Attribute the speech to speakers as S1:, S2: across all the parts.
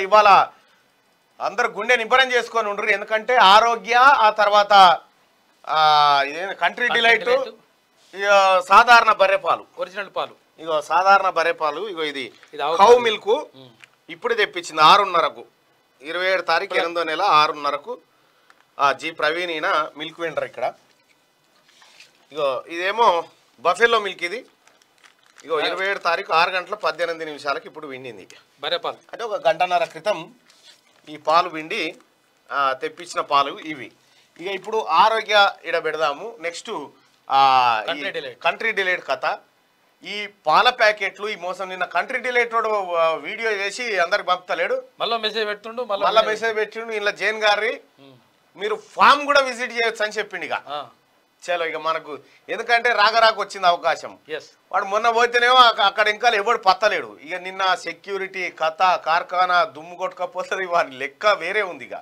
S1: ఇవాళ అందరు గుండె నింపరం చేసుకొని ఉండరు. ఎందుకంటే ఆరోగ్య ఆ తర్వాత కంట్రీ డిలైట్ సాధారణ బర్రెపాలు
S2: ఒరిజినల్ పాలు
S1: ఇగో సాధారణ బర్రెపాలు ఇగో ఇది కౌ మిల్క్ ఇప్పుడు తెప్పించింది 6:30కు 27 తారీఖు 8వ నెల 6:30కు జి ప్రవీణ్ ఈయన మిల్క్ వెండర్ ఇక్కడ. ఇగో ఇదేమో బఫెల్లో మిల్క్ ఇది. ఇగో 27 తారీఖు 6 గంటల 18 నిమిషాలకు ఇప్పుడు విండింది
S2: బర్రెపాలు.
S1: అంటే 1 గంటన్నర క్రితం ఈ పాలు విండి తెప్పించిన పాలు ఇవి. ఇక ఇప్పుడు ఆరోగ్య ఇడ పెడదాము. నెక్స్ట్ కంట్రీ డిలైట్ కథ. ఈ పాల ప్యాకెట్లు ఈ మోసం నిన్న కంట్రీ డిలైట్ వీడియో చేసి అందరికి పంపుతలేడు,
S2: మళ్ళీ మెసేజ్ పెడుతుండు,
S1: మళ్ళీ మెసేజ్ పెట్టిండు. ఇలా జైన్ గారి మీరు ఫామ్ కూడా విజిట్ చేయొచ్చు అని చెప్పిండు. ఇక చలో ఇక మనకు ఎందుకంటే రాగరాకు వచ్చింది అవకాశం. వాడు మొన్న పోతేనేమో అక్కడ ఇంకా ఎవడు పత్తలేడు. ఇక నిన్న సెక్యూరిటీ కథ కార్ఖానా దుమ్ము కొట్టుకపోతుంది, వాడి లెక్క వేరే ఉంది. ఇక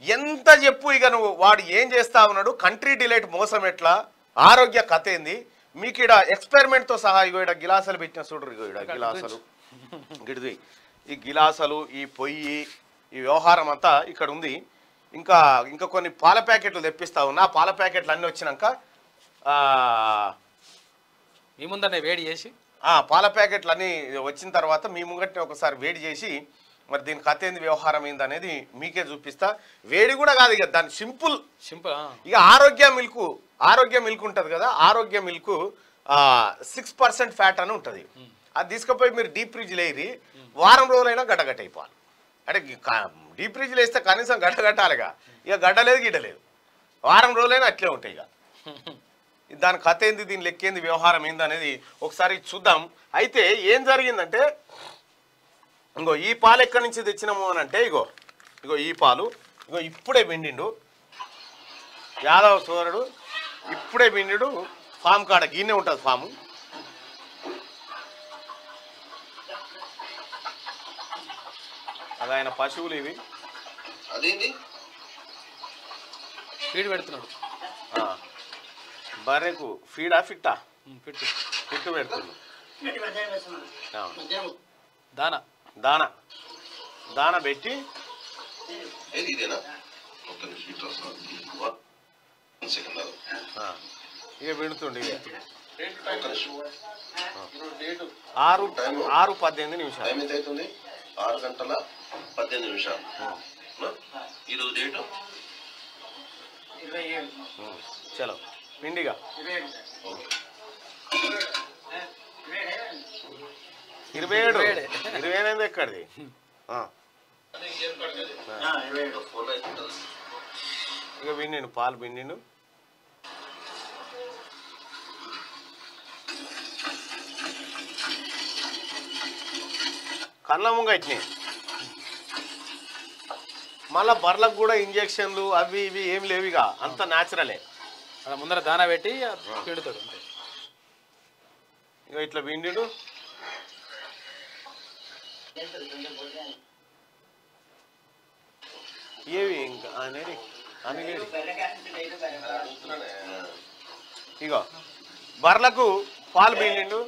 S1: ఎంత చెప్పు ఇక నువ్వు వాడు ఏం చేస్తా ఉన్నాడు, కంట్రీ డిలైట్ మోసం ఎట్లా, ఆరోగ్య కథ ఏంది మీకు ఇక్కడ ఎక్స్పెరిమెంట్ తో సహా. ఇగో ఇక్కడ గిలాసాలు పెట్టిన చూడరు, ఇగో ఇక్కడ గిలాసాలు గిడిది ఈ గిలాసాలు ఈ పొయ్యి ఈ వ్యవహారం అంతా ఇక్కడ ఉంది. ఇంకా ఇంకా కొన్ని పాల ప్యాకెట్లు తెప్పిస్తా ఉన్నా. పాల ప్యాకెట్లు అన్నీ వచ్చినాక
S2: మీ ముందనే వేడి చేసి
S1: పాల ప్యాకెట్లు అన్నీ వచ్చిన తర్వాత మీ ముంగట్ని ఒకసారి వేడి చేసి మరి దీని కథ ఏంది వ్యవహారం ఏంది అనేది మీకే చూపిస్తా. వేడి కూడా కాదు, ఇక దాని సింపుల్ ఇక ఆరోగ్య మిల్క్ ఉంటుంది కదా, ఆరోగ్య మిల్క్ 6% ఫ్యాట్ అని ఉంటుంది. అది తీసుకుపోయి మీరు డీప్ ఫ్రిడ్జ్ లేరి వారం రోజులైనా గడ్డగట్ట అయిపోవాలి. అంటే డీప్ ఫ్రిడ్జ్లో వేస్తే కనీసం గడ్డగట్టాలిగా, ఇక గడ్డలేదు గిడ్డలేదు, వారం రోజులైనా అట్లే ఉంటాయి. ఇక దాని కథ ఏంది, దీని లెక్కేంది, వ్యవహారం ఏంది అనేది ఒకసారి చూద్దాం. అయితే ఏం జరిగిందంటే ఇంకో ఈ పాలు ఎక్కడి నుంచి తెచ్చినాము అని అంటే ఇగో ఈ పాలు ఇగో ఇప్పుడే పిండిండు యాదవ్ సోదరుడు, ఇప్పుడే పిండిడు ఫామ్ కాడ గిన్నె ఉంటుంది ఫాము. అది ఆయన పశువులు ఇవి
S2: ఫీడ్ పెడుతున్నాడు.
S1: బర్రెకు ఫీడా ఫిట్టా ఫిట్టు పెడుతుంది. దాన పెట్టి ఇక పెడుతుండే 6:18 నిమిషాలు.
S3: 6 గంటల 18 నిమిషాలు. ఈరోజు డేటు
S1: 27. చలో పిండిగా 27 ఎక్కడిది. ఇక పిండిండు పాలు పిండిండు. కళ్ళ ముంగ ఇచ్చినాయి. మళ్ళా బర్లకు కూడా ఇంజక్షన్లు అవి ఇవి ఏం లేవుగా, అంత న్యాచురలే.
S2: ముందర దానా పెట్టి పిండుతాడు.
S1: ఇక ఇట్లా పిండిడు. ఏవి ఇంకా అనేది ఇగో బర్లకు పాలు పిండిండు.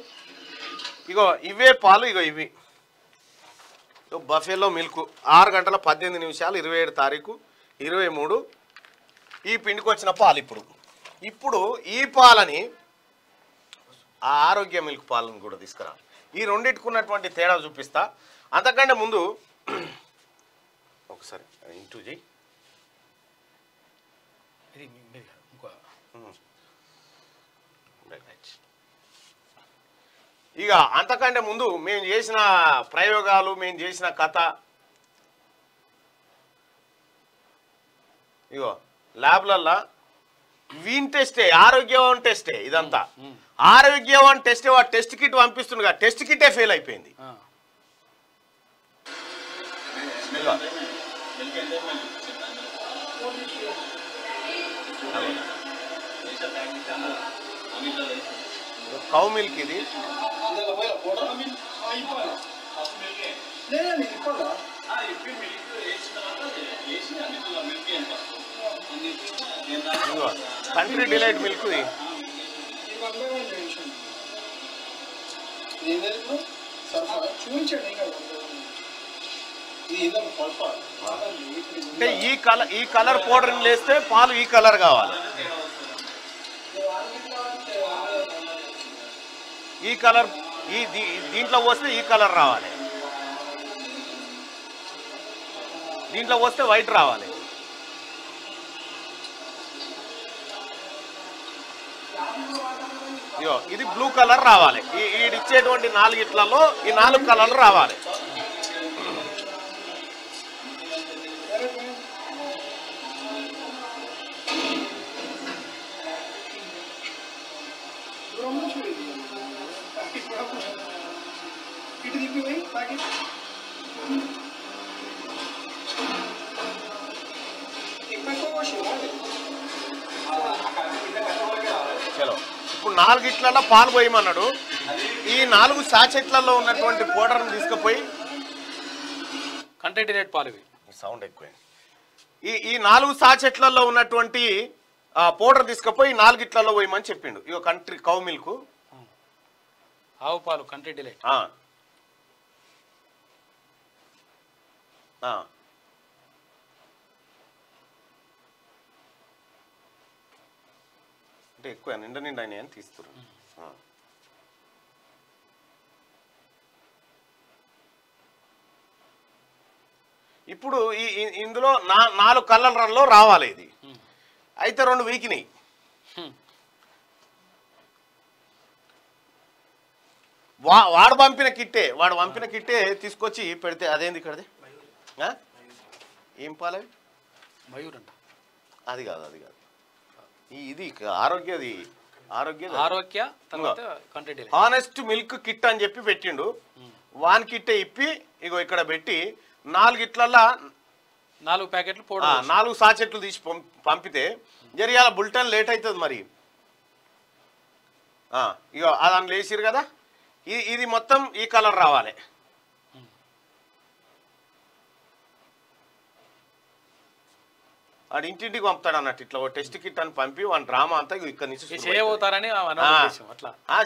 S1: ఇగో ఇవే పాలు, ఇగో ఇవి బఫెలో మిల్క్ 6 గంటల 18 నిమిషాలు 27 తారీఖు 23 ఈ పిండికి వచ్చిన పాలు. ఇప్పుడు ఈ పాలని ఆ ఆరోగ్య మిల్క్ పాలను కూడా తీసుకురా. ఈ రెండింటికున్నటువంటి తేడా చూపిస్తా. అంతకంటే ముందు ఒకసారి ఇంటూ చేయి. ఇక అంతకంటే ముందు మేము చేసిన ప్రయోగాలు, మేము చేసిన కథ ఇగో ల్యాబ్లల్లా వీన్ టెస్టే, ఆరోగ్యవన్ టెస్టే. ఇదంతా ఆరోగ్యవన్ టెస్టే. వాడు టెస్ట్ కిట్ పంపిస్తుండగా టెస్ట్ కిట్టే ఫెయిల్ అయిపోయింది. కౌ మిల్క్ ఇది. కంట్రీ డిలైట్ మిల్క్ ఇది. అంటే ఈ కలర్ పౌడర్ వేస్తే పాలు ఈ కలర్ కావాలి, ఈ కలర్ దీంట్లో పోస్తే ఈ కలర్ రావాలి, దీంట్లో పోస్తే వైట్ రావాలి. ఇది బ్లూ కలర్ రావాలి. ఈడిచ్చేటువంటి 4 ఇట్లలో ఈ 4 కలర్లు రావాలి. చలో ఇప్పుడు 4 ఇట్లలో పాలు పోయమన్నాడు. ఈ 4 సాచెట్లలో ఉన్నటువంటి పౌడర్ని తీసుకుపోయి
S2: కంట్రీ డిలైట్ పాలు,
S1: సౌండ్ ఎక్కువ, ఈ 4 సాచెట్లలో ఉన్నటువంటి పౌడర్ తీసుకుపోయి 4 ఇట్లలో పోయమని చెప్పిండు. ఇక కంట్రీ కౌ మిల్క్
S2: ఆవు పాలు కంట్రీ డిలైట్. అంటే ఎక్కువ నిండా అయినాయి అని తీస్తున్నారు. ఇప్పుడు ఇందులో 4 కలర్లలో రావాలి. ఇది అయితే 2 వీకినాయి. వాడు పంపిన కిట్టే తీసుకొచ్చి పెడితే అదేంది ఇక్కడది ఏం పాలవి మయూర్ అంట.
S1: అది కాదు ఇది ఆరోగ్య హానెస్ట్ మిల్క్ కిట్ అని చెప్పి పెట్టిండు. వాన్ కిట్టే ఇప్పి ఇగో ఇక్కడ పెట్టి 4 ఇట్లల్లా
S2: 4 ప్యాకెట్లు
S1: 4 సాచెట్లు తీసి పంపితే జరియాల బులెటిన్ లేట్ అవుతుంది. మరి ఇగో అదని లేచిరు కదా, ఇది మొత్తం ఈ కలర్ రావాలి. వాడు ఇంటింటికి పంపుతాడు అన్నట్టు. ఇట్లా ఓ టెస్ట్ కిట్ అని పంపి వాడి డ్రామా అంతా ఇక్కడ నుంచి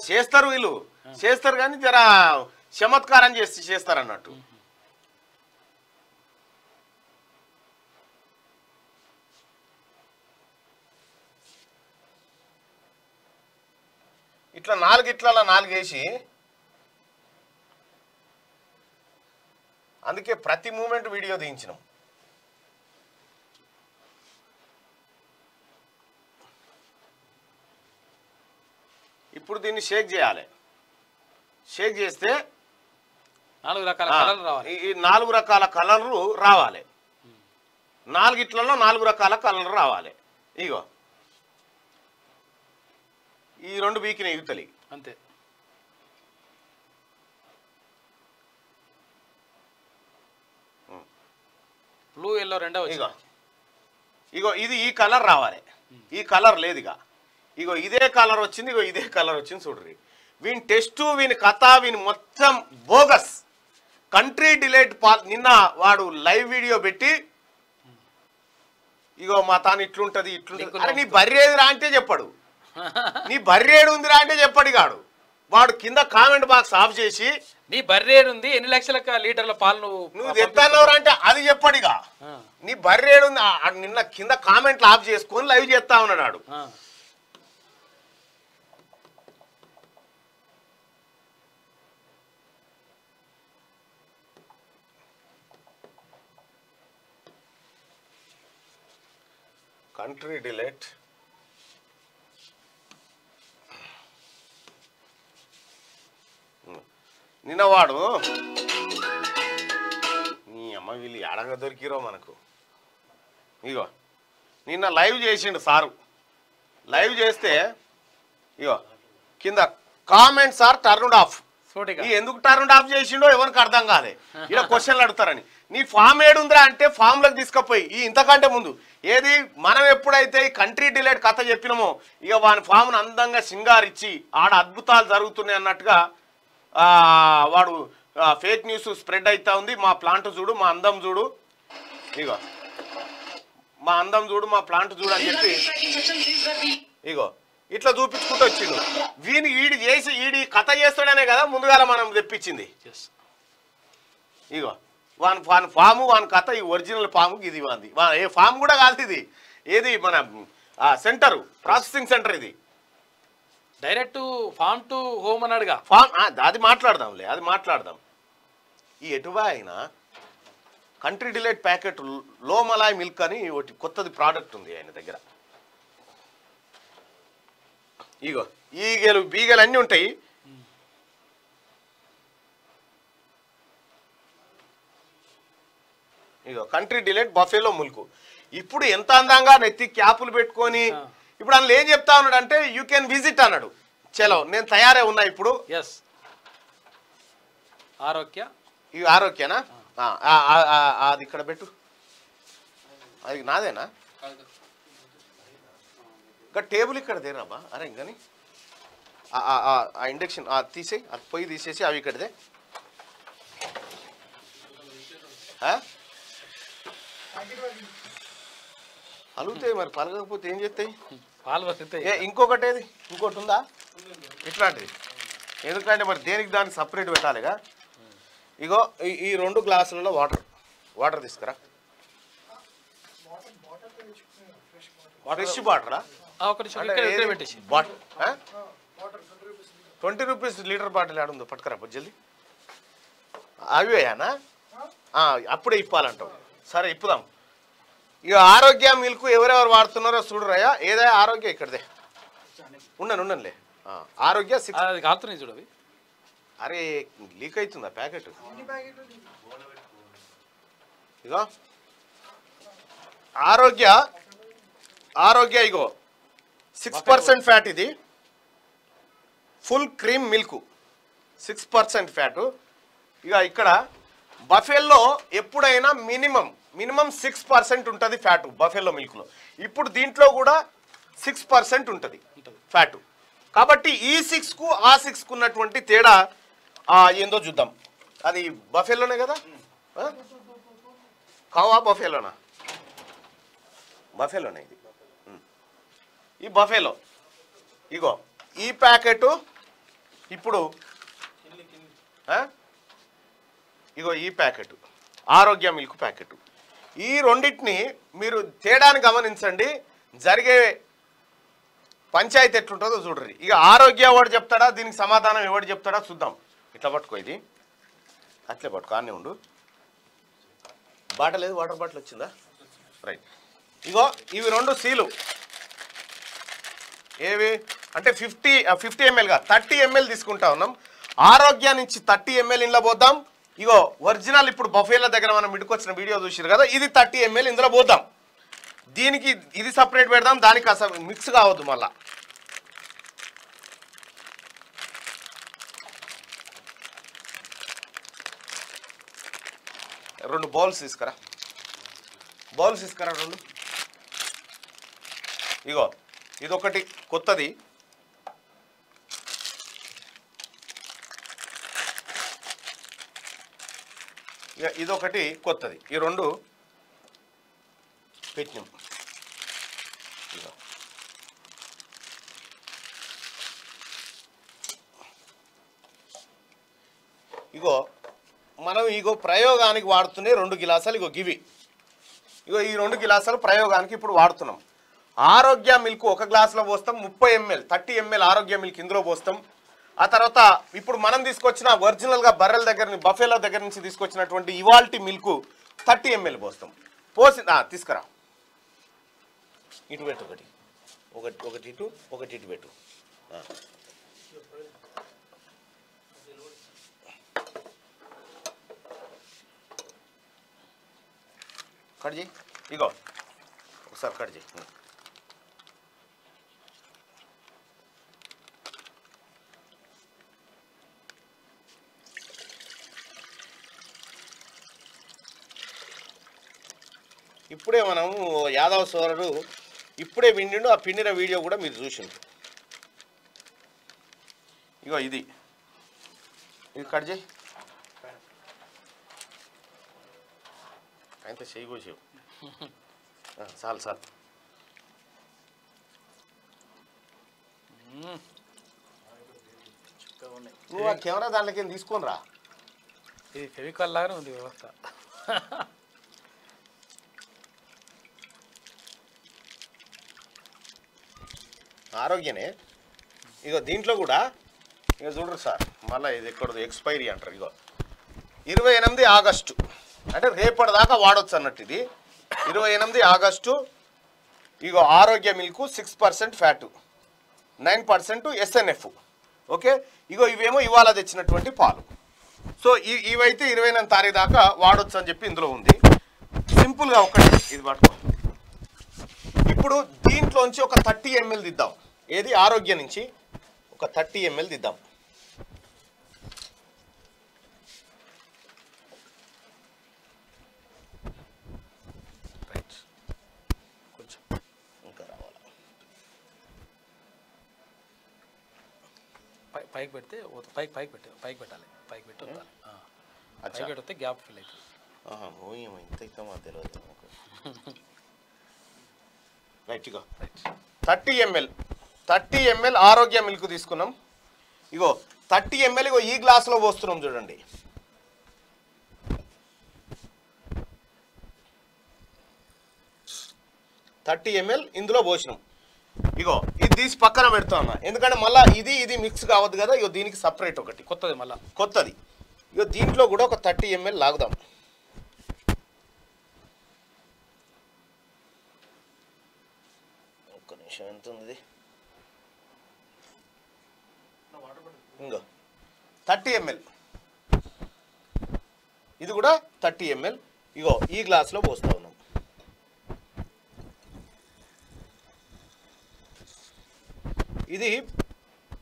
S1: చేస్తారు. వీళ్ళు చేస్తారు కానీ జర చమత్కారం చేస్తారు అన్నట్టు. ఇట్లా 4 ఇట్లలో 4 వేసి, అందుకే ప్రతి మూమెంట్ వీడియో తీయించినాం. ఇప్పుడు దీన్ని షేక్ చేయాలి. షేక్ చేస్తే
S2: 4 రకాల కలర్లు రావాలి.
S1: ఈ 4 రకాల కలర్లు రావాలి. 4 ఇట్లలో 4 రకాల కలర్లు రావాలి. ఇగో ఈ 2 వీకిన యువతలి
S2: అంతే. బ్లూ ఎల్లో రెండో
S1: ఇగో ఇది ఈ కలర్ రావాలి. ఈ కలర్ లేదు. ఇగో ఇదే కలర్ వచ్చింది. ఇగో ఇదే కలర్ వచ్చింది. చూడ్రి వీని టెస్టు, వీని కథ, వీని మొత్తం బోగస్. కంట్రీ డిలైట్ నిన్న వాడు లైవ్ వీడియో పెట్టి ఇగో మా తాను ఇట్లుంటది అరే నీ బర్రేదిరా అంటే చెప్పాడు. నీ బర్రేడు ఉందిరా అంటే చెప్పాడు. వాడు కింద కామెంట్ బాక్స్ ఆఫ్ చేసి
S2: నీ బర్రేడు ఉంది, ఎన్ని లక్షల లీటర్ల పాలు
S1: నువ్వు తెస్తానవరా అంటే అది చెప్పాడు. నీ బర్రేడు ఉంది నిన్న కింద కామెంట్లు ఆఫ్ చేసుకొని లైవ్ చేస్తా ఉన్నాడు. కంట్రీ డిలైట్ నిన్నవాడు నీ అమ్మ వీళ్ళు ఎడగా దొరికిరో మనకు. ఇగో నిన్న లైవ్ చేసిండు సారు. లైవ్ చేస్తే ఇగో కింద కామెంట్స్ ఆర్ టర్న్డ్ ఆఫ్. ఎందుకు టర్న్డ్ ఆఫ్ చేసిండో ఎవరికి అర్థం కాలే. ఇలా క్వశ్చన్లు అడుగుతారని. నీ ఫామ్ ఏడుందిరా అంటే ఫామ్లకు తీసుకుపోయి ఇంతకంటే ముందు ఏది మనం ఎప్పుడైతే ఈ కంట్రీ డిలైట్ కథ చెప్పినామో ఇక వాని ఫామ్ను అందంగా సింగారిచ్చి ఆడ అద్భుతాలు జరుగుతున్నాయి అన్నట్టుగా వాడు ఫేక్ న్యూస్ స్ప్రెడ్ అవుతా ఉంది. మా ప్లాంట్ చూడు, మా అందం చూడు, ఇగో మా అందం చూడు, మా ప్లాంట్ చూడు అని చెప్పి ఇగో ఇట్లా చూపించుకుంటూ వచ్చిండు. ఈడి చేసి ఈడి కథ చేస్తాడనే కదా ముందుగా మనం తెప్పించింది. ఇగో వాని ఫాము వాని కథ ఈ ఒరిజినల్ ఫామ్కి ఇది వాంది ఏ ఫామ్ కూడా కాదు ఇది ఏది మన సెంటర్ ప్రాసెసింగ్ సెంటర్ ఇది
S2: డైరెక్ట్ ఫామ్ టు హోమ్ అన్నాడుగా
S1: ఫామ్ అది మాట్లాడదాంలే అది మాట్లాడదాం ఈ ఎటువా అయినా కంట్రీ డిలైట్ ప్యాకెట్ లో మలాయ్ మిల్క్ అని ఒకటి కొత్తది ప్రోడక్ట్ ఉంది ఆయన దగ్గర ఇగో ఈగలు బీగలు అన్నీ ఉంటాయి ఇగో కంట్రీ డిలైట్ బఫేలో మిల్క్ ఇప్పుడు ఎంత అందంగా నెత్తి క్యాపులు పెట్టుకొని ఇప్పుడు అందులో ఏం చెప్తా ఉన్నాడు అంటే యూ కెన్ విజిట్ అన్నాడు చలో నేను తయారే ఉన్నా ఇప్పుడు
S2: ఎస్ ఆరోగ్య
S1: ఇవి ఆరోగ్యనా అది ఇక్కడ పెట్టు అది నాదేనా ఇంకా టేబుల్ ఇక్కడ దేరాబా అరే ఇంకని ఆ ఇండక్షన్ తీసేయి అది పొయ్యి తీసేసి అవి ఇక్కడదే అలుగుతాయి మరి పలగకపోతే ఏం చేస్తాయి ఇంకొకటి ఏది ఇంకోటి ఉందా ఇట్లాంటిది ఎందుకంటే మరి దేనికి దానికి సపరేట్ పెట్టాలిగా ఇగో ఈ 2 గ్లాసులలో వాటర్ తీసుకురా ఫ్రెష్ వాటరా 20 రూపీస్ లీటర్ బాటిల్ ఆడుందో పట్టుకురా జల్దీ అవేయానా అప్పుడే ఇప్పాలంటావు సరే ఇప్పుదాం ఇక ఆరోగ్య మిల్క్ ఎవరెవరు వాడుతున్నారో చూడరాయా ఏదే ఆరోగ్య ఇక్కడదే ఉండనులే ఆరోగ్య
S2: కాలుతున్నాయి చూడవి
S1: అరే లీక్ అవుతుందా ప్యాకెట్ ఇగో ఆరోగ్య ఇగో 6% ఫ్యాట్ ఇది ఫుల్ క్రీమ్ మిల్క్ 6% ఫ్యాట్ ఇక ఇక్కడ బఫెల్లో ఎప్పుడైనా మినిమం 6% ఉంటుంది ఫ్యాట్ బఫెల్లో మిల్క్లో ఇప్పుడు దీంట్లో కూడా 6% ఉంటుంది ఫ్యాట్ కాబట్టి ఈ 6కు ఆ 6కు ఉన్నటువంటి తేడా ఏందో చూద్దాం అది బఫెల్లోనే కదా కావా బఫెలోనా బఫెలోనే ఇది ఈ బఫెలో ఇగో ఈ ప్యాకెట్ ఇప్పుడు ఇగో ఈ ప్యాకెట్ ఆరోగ్య మిల్క్ ప్యాకెట్ ఈ రెండింటిని మీరు తేడాన్ని గమనించండి జరిగే పంచాయతీ ఎట్లుంటుందో చూడరు ఇక ఆరోగ్య ఎవడు చెప్తాడా దీనికి సమాధానం ఎవడు చెప్తాడా చూద్దాం ఇట్లా పట్టుకో ఇది అట్లే పట్టుకో అన్నీ ఉండు బాటిల్ లేదు వాటర్ బాటిల్ వచ్చిందా రైట్ ఇగో ఇవి 2 సీలు ఏవి అంటే 50 ml గా 30 ml తీసుకుంటా ఉన్నాం ఆరోగ్య నుంచి 30 ml ఇంట్లో పోద్దాం ఇగో ఒరిజినల్ ఇప్పుడు బఫేల దగ్గర మనం ఇటుకొచ్చిన వీడియో చూసారు కదా ఇది 30 ml ఇందులో పోద్దాం దీనికి ఇది సపరేట్ పెడదాం దానికి అసలు మిక్స్ కావద్దు మళ్ళా రెండు బౌల్స్ తీసుకురా 2 ఇగో ఇదొకటి కొత్తది ఇదొకటి కొత్తది ఈ 2 పెట్టినాం ఇగో మనం ఇగో ప్రయోగానికి వాడుతున్న 2 గిలాసాలు ఇగో గివి ఇగో ఈ 2 గిలాసాలు ప్రయోగానికి ఇప్పుడు వాడుతున్నాం ఆరోగ్య మిల్క్ 1 గ్లాసులో పోస్తాం 30 ml 30 ml ఆరోగ్య మిల్క్ ఇందులో పోస్తాం ఆ తర్వాత ఇప్పుడు మనం తీసుకొచ్చిన ఒరిజినల్గా బర్రెల దగ్గర బఫేలో దగ్గర నుంచి తీసుకొచ్చినటువంటి ఇవాల్టి మిల్క్ 30 ml పోస్తాం పోసి తీసుకురా ఇటు పెట్టు ఒకటి ఇటు ఒకటి ఇటు పెట్టు కట్ చేయి ఇగో ఒకసారి కట్ చేయి ఇప్పుడే మనం యాదవ్ సోదరుడు ఇప్పుడే పిండిండు ఆ పిండిన వీడియో కూడా మీరు చూసిండు ఇగో ఇది కట్ చేయి అయితే చెయ్యి కోసేవు చాలు నువ్వు ఆ కెమెరా దాంట్లోకి తీసుకొని రా
S2: ఇది ఫెవికాల్ లాగానే ఉంది వ్యవస్థ
S1: ఆరోగ్యనే. ఇగో దీంట్లో కూడా ఇక చూడరు సార్, మళ్ళీ ఇది ఎక్కడో ఎక్స్పైరీ అంటారు. ఇగో 28 ఆగస్టు అంటే రేపటిదాకా వాడొచ్చు అన్నట్టు. ఇది 28 ఆగస్టు. ఇగో ఆరోగ్య మిల్క్ 6% ఫ్యాటు, 9% SNF. ఓకే, ఇగో ఇవేమో ఇవాళ తెచ్చినటువంటి పాలు. సో ఇవైతే 29 తారీఖు దాకా వాడొచ్చు అని చెప్పి ఇందులో ఉంది. సింపుల్గా ఒకటి ఇది పట్టుకో. ఇప్పుడు దీంట్లోంచి ఒక 30 ml దిద్దాం. ఏది ఆరోగ్య నుంచి ఒక 30 ml దిద్దాం. కొంచెం ఇంకా రావాలి.
S2: పైకి పెడితే పైకి పెట్టాలి. పైకి పెట్టి వదలాలి. పైకి పెడితే గ్యాప్ ఫిల్ అవుతుంది.
S1: ఇంత ఇస్తామో తెలియదు. రైట్, ఇగో 30 ml ఆరోగ్య మిల్క్ తీసుకున్నాం. ఇగో 30 ml ఇగో ఈ గ్లాసులో పోస్తున్నాం చూడండి. ఇందులో పోసినాం. ఇగో ఇది తీసి పక్కన పెడతా ఉన్నా, ఎందుకంటే మళ్ళీ ఇది మిక్స్ కావద్దు కదా. ఇగో దీనికి సపరేట్ ఒకటి కొత్తది. ఇగో దీంట్లో కూడా ఒక 30 ml లాగుదాం. ఒక్క నిమిషం, ఎంత ఉంది? ఇంకో 30 ml. ఇది కూడా 30 ml. ఇగో ఈ గ్లాస్లో పోస్తా ఉన్నాం. ఇది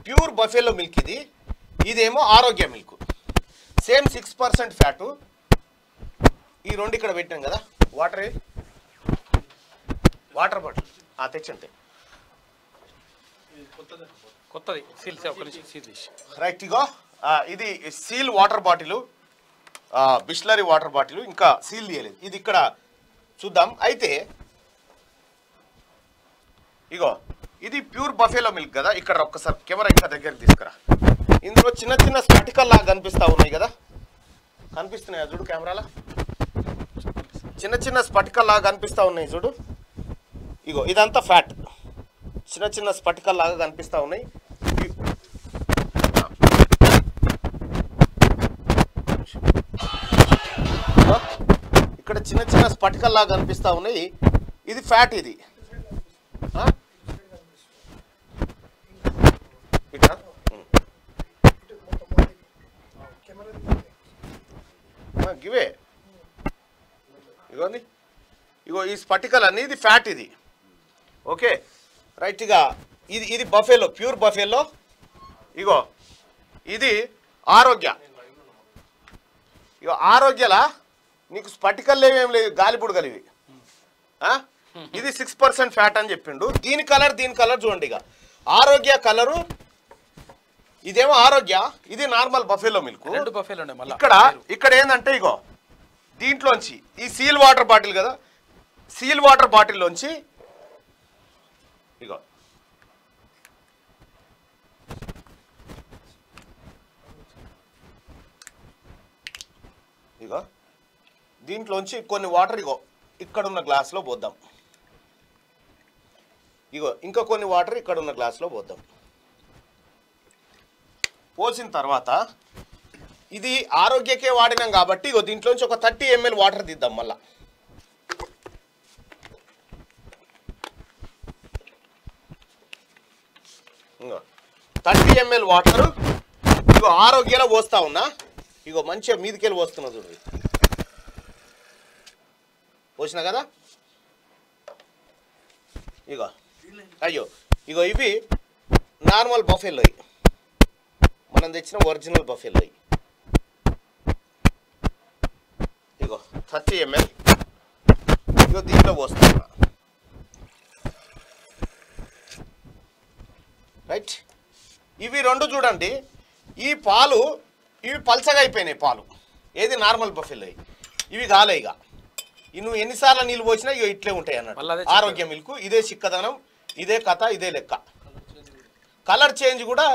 S1: ప్యూర్ బఫెలో మిల్క్. ఇదేమో ఆరోగ్య మిల్క్. Same 6% fat. ఈ రెండు ఇక్కడ పెట్టాం కదా. వాటర్ బాటిల్ తెచ్చంటే
S2: కొత్తది
S1: రైట్. ఇగో ఇది seal water bottle, Bisleri water bottle, ఇంకా సీల్ తీయలేదు. ఇది ఇక్కడ చూద్దాం. అయితే ఇగో ఇది ప్యూర్ బఫెలో మిల్క్ కదా. ఇక్కడ ఒక్కసారి కెమెరా ఇంకా దగ్గరికి తీసుకురా. ఇందులో చిన్న చిన్న స్పటికల్ లాగా కనిపిస్తూ ఉన్నాయి కదా. కనిపిస్తున్నాయి చూడు కెమెరాలో. చిన్న చిన్న స్పటికల్ లాగా కనిపిస్తూ ఉన్నాయి చూడు. ఇగో ఇదంతా ఫ్యాట్. చిన్న చిన్న స్పటికల్ లాగా కనిపిస్తూ ఉన్నాయి. ఇక్కడ చిన్న చిన్న స్పటికల్ లాగా కనిపిస్తూ ఉన్నాయి. ఇది ఫ్యాట్. ఇది గివే ఇగోండి. ఇగో ఈ స్పటికల్ అన్ని ఇది ఫ్యాట్. ఇది ఓకే రైట్. ఇక ఇది బఫెలో, ప్యూర్ బఫెలో. ఇగో ఇది ఆరోగ్య. ఇగో ఆరోగ్యలా నీకు స్పటికల్ లేవేం లేదు, గాలిపుడు కలివి. ఇది 6% ఫ్యాట్ అని చెప్పిండు. దీని కలర్ చూడండి. ఇక ఆరోగ్య కలరు, ఇదేమో ఆరోగ్య, ఇది నార్మల్ బఫెలో మిల్క్. ఇక్కడ ఏంటంటే ఇగో దీంట్లోంచి ఈ సీల్ వాటర్ బాటిల్ కదా, సీల్ వాటర్ బాటిల్లోంచి ఇగో దీంట్లోంచి కొన్ని వాటర్ ఇగో ఇక్కడున్న గ్లాస్లో పోద్దాం. ఇగో ఇంకా కొన్ని వాటర్ ఇక్కడున్న గ్లాస్లో పోద్దాం. పోసిన తర్వాత ఇది ఆరోగ్యకే వాడినాం కాబట్టి ఇగో దీంట్లోంచి ఒక 30 ml వాటర్ తీద్దాం. మళ్ళా 30 ml వాటర్ ఇగో ఆరోగ్యలో పోస్తా ఉన్నా. ఇగో మంచిగా మీదికెళ్ళి పోస్తున్నా చూడు. పోసినా కదా. ఇగో ఇవి నార్మల్ బఫెలో, మనం తెచ్చిన ఒరిజినల్ బఫెలో. ఇగో 30 ml ఇగో దీంట్లో పోస్తున్నా. రైట్. ఇవి రెండు చూడండి. ఈ పాలు ఇవి పల్చగా అయిపోయినాయి పాలు. ఏది నార్మల్ బఫెలో. ఇవి కాలే. ఇక నువ్వు ఎన్నిసార్లు నీళ్ళు పోసినా ఇక ఇట్లే ఉంటాయి అన్నట్టు. ఆరోగ్య మిల్క్ ఇదే చిక్కదనం, ఇదే కథ, ఇదే లెక్క. కలర్ చేంజ్ కూడా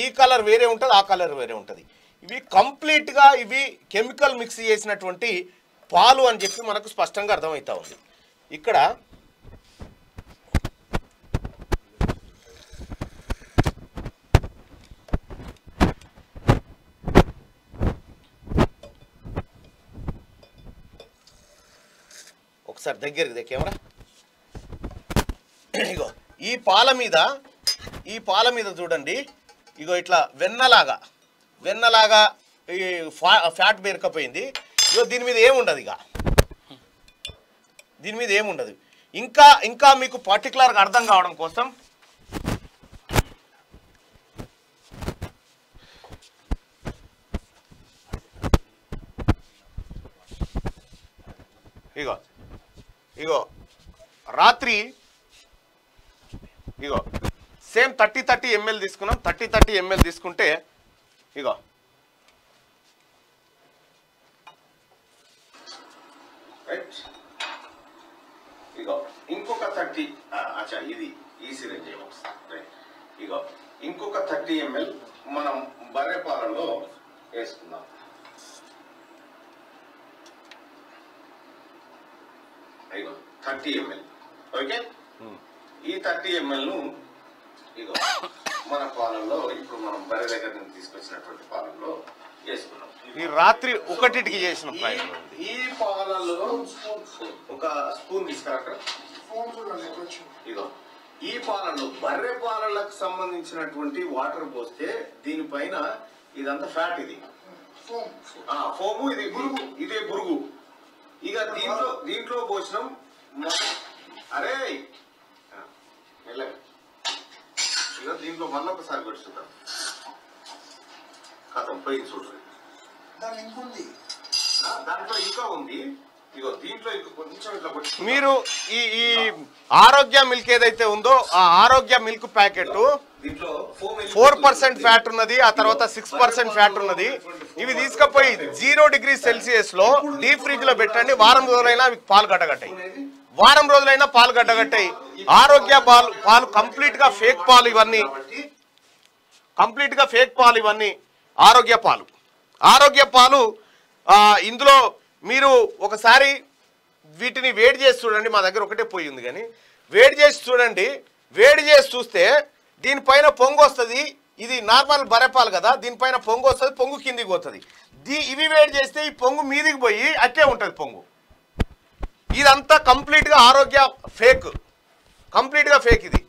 S1: ఈ కలర్ వేరే ఉంటుంది, ఆ కలర్ వేరే ఉంటుంది. ఇవి కంప్లీట్గా ఇవి కెమికల్ మిక్స్ చేసినటువంటి పాలు అని చెప్పి మనకు స్పష్టంగా అర్థమవుతా ఉంది. ఇక్కడ ఒకసారి దగ్గరికి కెమెరా. ఇగో ఈ పాల మీద చూడండి, ఇగో ఇట్లా వెన్నలాగా ఈ ఫ్యాట్ పేరుకపోయింది. ఇగో దీని మీద ఏముండదు, దీని మీద ఏముండదు. ఇంకా మీకు పర్టికులర్గా అర్థం కావడం కోసం ఇగో రాత్రి ఇగో సేమ్ 30 ml తీసుకున్నాం. 30 ml తీసుకుంటే ఇగో ఇగో ఇంకొక 30 అచ్చా ఇది ఈ సిరంజ్ రైట్. ఇగో ఇంకొక 30 ml మనం బర్రె పాలలో వేసుకుందాం. ఇగో 30 ml ఓకే. ఈ 30 ml ను ఇగో మన పాలల్లో ఇప్పుడు మనం బర్రె దగ్గర నుంచి తీసుకొచ్చినటువంటి పాలల్లో వేసుకున్నాం. ఈ రాత్రి ఒకటికి చేసిన ఈ పాలలో ఒక స్పూన్ తీసుకురా. ఇగో ఈ పాలలో బర్రె పాలలకు సంబంధించినటువంటి వాటర్ పోస్తే దీనిపైన ఇదంతా ఫ్యాట్, ఇది ఫోము, ఇది బురుగు, ఇదే బురుగు. ఇక దీంట్లో పోసినాం. అరే ఇక దీంట్లో మళ్ళీ ఒకసారి పెట్టుకుందాం. కథం పోయింది చూడండి, దాంట్లో ఇంకా ఉంది. ఇగో దీంట్లో కొంచెం ఇట్లా మీరు ఈ ఆరోగ్య మిల్క్ ఏదైతే ఉందో ఆ ఆరోగ్య మిల్క్ ప్యాకెట్ 4% ఫ్యాట్ ఉన్నది, ఆ తర్వాత 6% ఫ్యాట్ ఉన్నది. ఇవి తీసుకుపోయి 0 డిగ్రీ సెల్సియస్ లో డీప్ ఫ్రిడ్జ్ లో పెట్టండి. వారం రోజులైనా పాలు గడ్డగట్టాయి. ఆరోగ్య పాలు కంప్లీట్ గా ఫేక్ పాలు, ఇవన్నీ ఆరోగ్య పాలు. ఇందులో మీరు ఒకసారి వీటిని వేడి చేసి చూడండి. మా దగ్గర ఒకటే పొయ్యి ఉంది, కానీ వేడి చేసి చూడండి. వేడి చేసి చూస్తే దీనిపైన పొంగు వస్తుంది. ఇది నార్మల్ బర్రెపాలు కదా, దీనిపైన పొంగు వస్తుంది, పొంగు కిందికి పోతుంది. ఇవి వేడి చేస్తే ఈ పొంగు మీదికి పోయి అట్టే ఉంటుంది పొంగు. ఇదంతా కంప్లీట్గా ఆరోగ్య ఫేక్, ఇది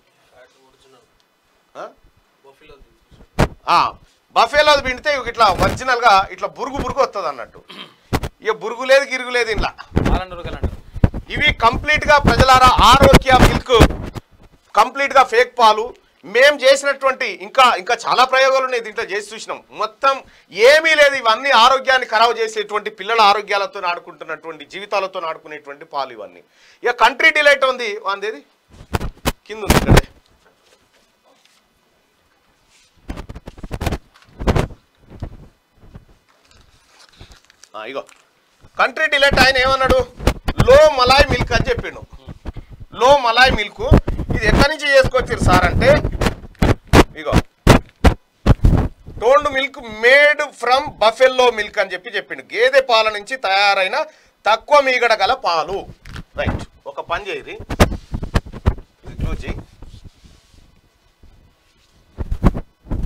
S1: బఫేలో పిండితే ఇట్లా ఒరిజినల్గా ఇట్లా బురుగు వస్తుంది అన్నట్టు. ఇక బురుగు లేదు, గిరుగు లేదు ఇంట్లో. ఇవి కంప్లీట్గా ప్రజలారా ఆరోగ్య మిల్క్, కంప్లీట్గా ఫేక్ పాలు. మేము చేసినటువంటి ఇంకా చాలా ప్రయోగాలు ఉన్నాయి దీంట్లో, చేసి చూసినాం. మొత్తం ఏమీ లేదు. ఇవన్నీ ఆరోగ్యాన్ని ఖరాబు చేసేటువంటి, పిల్లల ఆరోగ్యాలతో ఆడుకుంటున్నటువంటి, జీవితాలతో ఆడుకునేటువంటి పాలు ఇవన్నీ. ఇక కంట్రీ డిలైట్ ఉంది, అందేది కింద ఉంది ఇక్కడే. ఇగో కంట్రీ డిలైట్ ఆయన ఏమన్నాడు, లో మలాయ్ మిల్క్ అని చెప్పిండు. లో మలాయ్ మిల్క్ ఇది ఎక్కడి నుంచి చేసుకొచ్చారు సార్ అంటే, ఇగో toned milk made from buffalo milk అని చెప్పిండు. గేదె పాల నుంచి తయారైన తక్కువ మీగడ గల పాలు. రైట్, ఒక పని చేయరి, ఇది క్లోజ్ చేయి.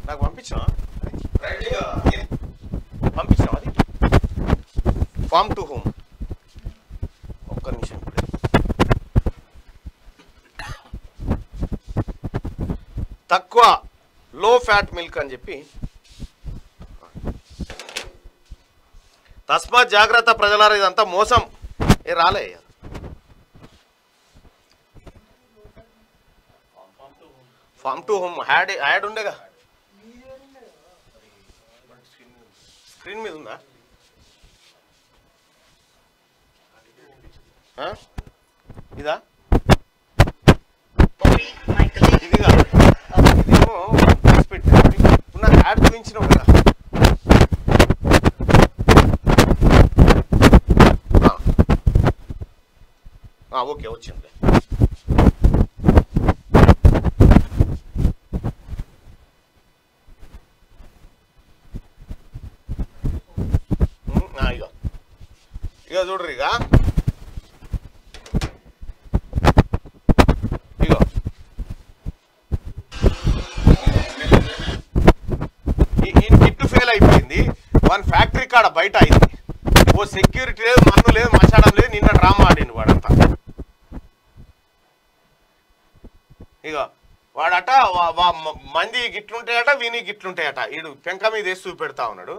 S1: నాకు పంపించావా? అది ఫామ్ టు హోమ్. ఒక్క నిమిషం. తక్కువ లో ఫ్యాట్ మిల్క్ అని చెప్పి, తస్మాత్ జాగ్రత్త ప్రజలారా, ఇదంతా మోసం. రాలే ఫామ్ టు హోమ్ యాడ్ ఉండేగా, స్క్రీన్ మీద ఉందా? ఇదా? ఇదిగా, ఇదేమో ఇప్పుడు నాకు యాడ్ చూపించినావు కదా. ఓకే, వచ్చింది. చూడరు ఇగో కిట్టు ఫెయిల్ అయిపోయింది. వన్ ఫ్యాక్టరీ కాడ బయట అయింది. ఓ సెక్యూరిటీ లేదు, మన్ను లేదు, మచాడం లేదు. నిన్న డ్రామా ఆడిండు వాడంతా. ఇగో వాడట మంది గిట్లుంటాయట, వీని గిట్లుంటాయట. వీడు పెంక మీద వేసి చూపెడతా ఉన్నాడు.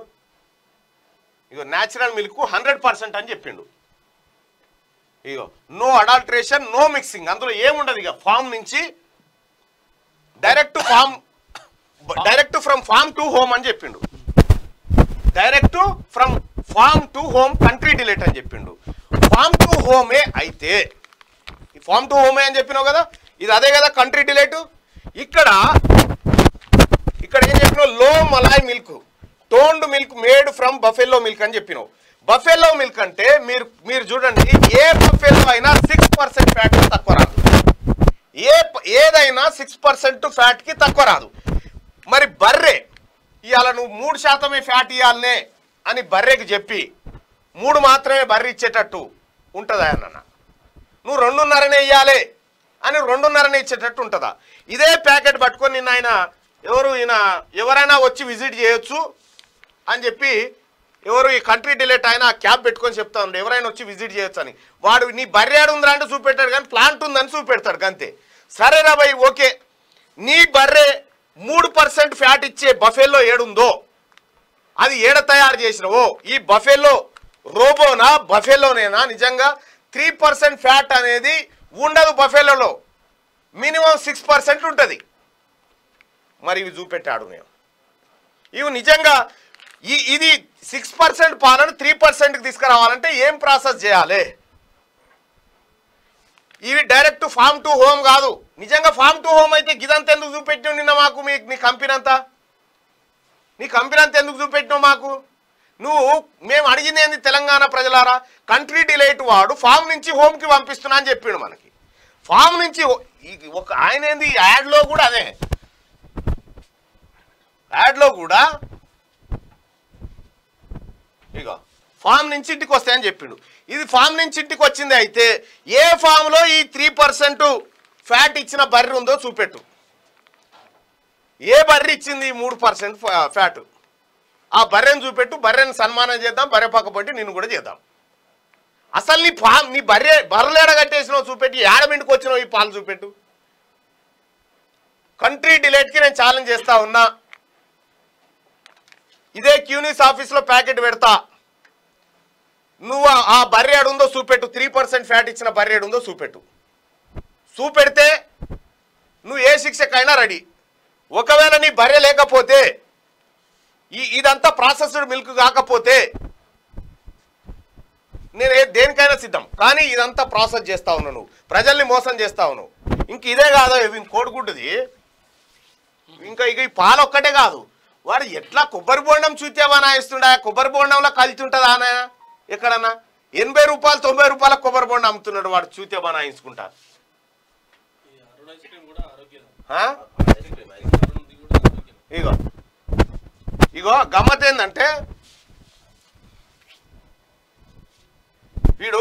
S1: ఇగో న్యాచురల్ మిల్క్ 100% అని చెప్పిండు. ఇగో నో అడాల్ట్రేషన్, నో మిక్సింగ్, అందులో ఏముండదు. ఇక ఫామ్ నుంచి direct from farm to home అని చెప్పిండు. Direct from farm to home Country Delight అని చెప్పిండు. ఫామ్ టు హోమే అయితే, ఫామ్ టు హోమే అని చెప్పినావు కదా, ఇది అదే కదా కంట్రీ డిలేట్. ఇక్కడ ఏం చెప్పినావు? లో malai milk, toned milk made from buffalo milk అని చెప్పినావు. బఫెల్లో మిల్క్ అంటే మీరు చూడండి, ఏ బఫెల్లో అయినా 6% ఫ్యాట్ తక్కువ రాదు. ఏదైనా 6% ఫ్యాట్ కి తక్కువ రాదు. మరి బర్రె ఇవాళ నువ్వు 3% ఫ్యాట్ ఇవ్వాలనే అని బర్రెకి చెప్పి 3 మాత్రమే బర్రె ఇచ్చేటట్టు ఉంటుందా అన్న? నువ్వు 2.5 ఇవ్వాలి అని 2.5 ఇచ్చేటట్టు ఉంటుందా? ఇదే ప్యాకెట్ పట్టుకొని నిన్న ఆయన ఎవరైనా వచ్చి విజిట్ చేయొచ్చు అని చెప్పి ఈ కంట్రీ డిలేట్ ఆయన క్యాబ్ పెట్టుకొని చెప్తా ఉండే, ఎవరైనా వచ్చి విజిట్ చేయొచ్చు అని. వాడు నీ బర్రె ఆడు ఉందా అంటే చూపెట్టాడు, కానీ ప్లాంట్ ఉందని చూపెడతాడు అంతే. సరేరా భయ్, ఓకే, నీ బర్రె 3% ఫ్యాట్ ఇచ్చే బఫెల్లో ఏడుందో అది ఏడ తయారు చేసినవో, ఈ బఫెల్లో రోబోనా బఫెల్లోనేనా? నిజంగా 3% ఫ్యాట్ అనేది ఉండదు బఫెల్లోలో, మినిమం 6% ఉంటుంది. మరి ఇవి చూపెట్టాడు నేను. ఇవి నిజంగా ఇది 6% పాలను 3%కి తీసుకురావాలంటే ఏం ప్రాసెస్ చేయాలి? ఇవి డైరెక్ట్ ఫామ్ టు హోమ్ కాదు. నిజంగా ఫామ్ టు హోమ్ అయితే గిదంతా ఎందుకు చూపెట్టినావు నిన్న మాకు? నీ కంపెనీ అంతా ఎందుకు చూపెట్టినావు మాకు? మేము అడిగింది ఏంది తెలంగాణ ప్రజలారా? కంట్రీ డిలైట్ వాడు ఫామ్ నుంచి హోమ్కి పంపిస్తున్నా అని చెప్పిండు మనకి. ఫామ్ నుంచి ఆయన ఏంది యాడ్లో కూడా అదే, యాడ్లో కూడా ఇక ఫామ్ నుంచి ఇంటికి వస్తాయని చెప్పిండు. ఇది ఫామ్ నుంచి ఇంటికి వచ్చింది అయితే ఏ ఫామ్లో ఈ 3% ఫ్యాట్ ఇచ్చిన బర్రె ఉందో చూపెట్టు. ఏ బర్రె ఇచ్చింది 3% ఫ్యాట్? ఆ బర్రెను చూపెట్టు. బర్రెను సన్మానం చేద్దాం, బర్రె పక్క పట్టి నిన్ను కూడా చేద్దాం. అసలు నీ బర్రెలేడ కట్టేసినావు చూపెట్టి, ఏడమింటికి వచ్చినావు ఈ పాలు చూపెట్టు. కంట్రీ డిలేట్కి నేను ఛాలెంజ్ చేస్తా ఉన్నా. ఇదే క్యూనిస్ ఆఫీస్లో ప్యాకెట్ పెడతా, నువ్వు ఆ బర్రె ఏడుందో చూపెట్టు. 3% ఫ్యాట్ ఇచ్చిన బర్రె ఏడుందో చూపెడితే నువ్వు ఏ శిక్షకైనా రెడీ. ఒకవేళ నీ బర్రె లేకపోతే, ఇదంతా ప్రాసెస్డ్ మిల్క్ కాకపోతే నేను దేనికైనా సిద్ధం. కానీ ఇదంతా ప్రాసెస్ చేస్తా ఉన్నావు, నువ్వు ప్రజల్ని మోసం చేస్తా ఉన్నావు. ఇంక ఇదే కాదు, కోడిగుడ్డుది ఇంకా ఈ పాలు ఒక్కటే కాదు. వాడు ఎట్లా కొబ్బరి బోండం చూతేవా ఇస్తుండా? కొబ్బరి బోండంలో కలిసి ఉంటుందా అన్న? ఎక్కడన్నా 80 రూపాయలు 90 రూపాయల కొబ్బరి బోండం అమ్ముతున్నాడు వాడు, చూతే బనాయించుకుంటా. ఇగో గమ్మత్ ఏందంటే, వీడు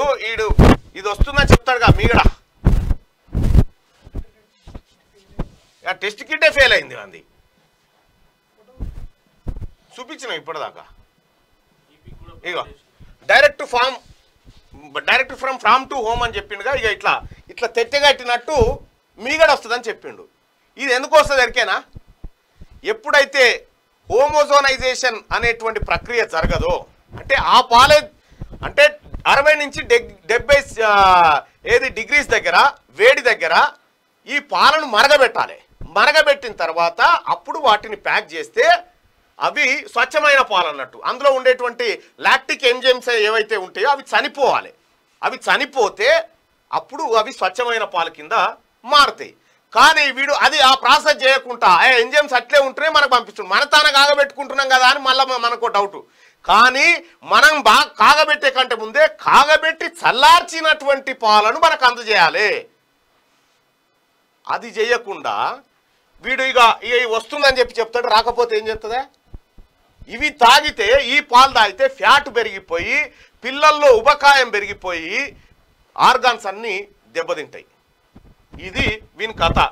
S1: ఇది వస్తుందని చెప్తాడుగా మీగడ, టెస్ట్ కిట్టే ఫెయిల్ అయింది అంది. చూపించిన ఇప్పటిదాకా. ఇగో direct from farm to home అని చెప్పిండుగా. ఇక ఇట్లా తెట్టెగట్టినట్టు మీగడ వస్తుందని చెప్పిండు. ఇది ఎందుకు వస్తుంది ఎరికేనా? ఎప్పుడైతే హోమోజోనైజేషన్ అనేటువంటి ప్రక్రియ జరగదో, అంటే ఆ పాలే అంటే 60 నుంచి 70 డిగ్రీస్ దగ్గర వేడి దగ్గర ఈ పాలను మరగబెట్టాలి. మరగబెట్టిన తర్వాత అప్పుడు వాటిని ప్యాక్ చేస్తే అవి స్వచ్ఛమైన పాలు అన్నట్టు. అందులో ఉండేటువంటి లాక్టిక్ ఎంజైమ్స్ ఏవైతే ఉంటాయో అవి చనిపోవాలి. అవి చనిపోతే అప్పుడు అవి స్వచ్ఛమైన పాల కింద మారుతాయి. కానీ వీడు ఆ ప్రాసెస్ చేయకుండా ఎంజైమ్స్ అట్లే ఉంటేనే మనకు పంపిస్తున్నాం. మన తాను కాగబెట్టుకుంటున్నాం కదా అని మళ్ళీ మనకు డౌట్. కానీ మనం బాగా కాగబెట్టే కంటే ముందే కాగబెట్టి చల్లార్చినటువంటి పాలను మనకు అందజేయాలి. అది చేయకుండా వీడు ఇక వస్తుందని చెప్తాడు, రాకపోతే ఏం చేస్తుందా? ఇవి తాగితే, ఈ పాలు తాగితే ఫ్యాట్ పెరిగిపోయి పిల్లల్లో ఉబకాయం పెరిగిపోయి ఆర్గాన్స్ అన్నీ దెబ్బతింటాయి. ఇది వీని కథ.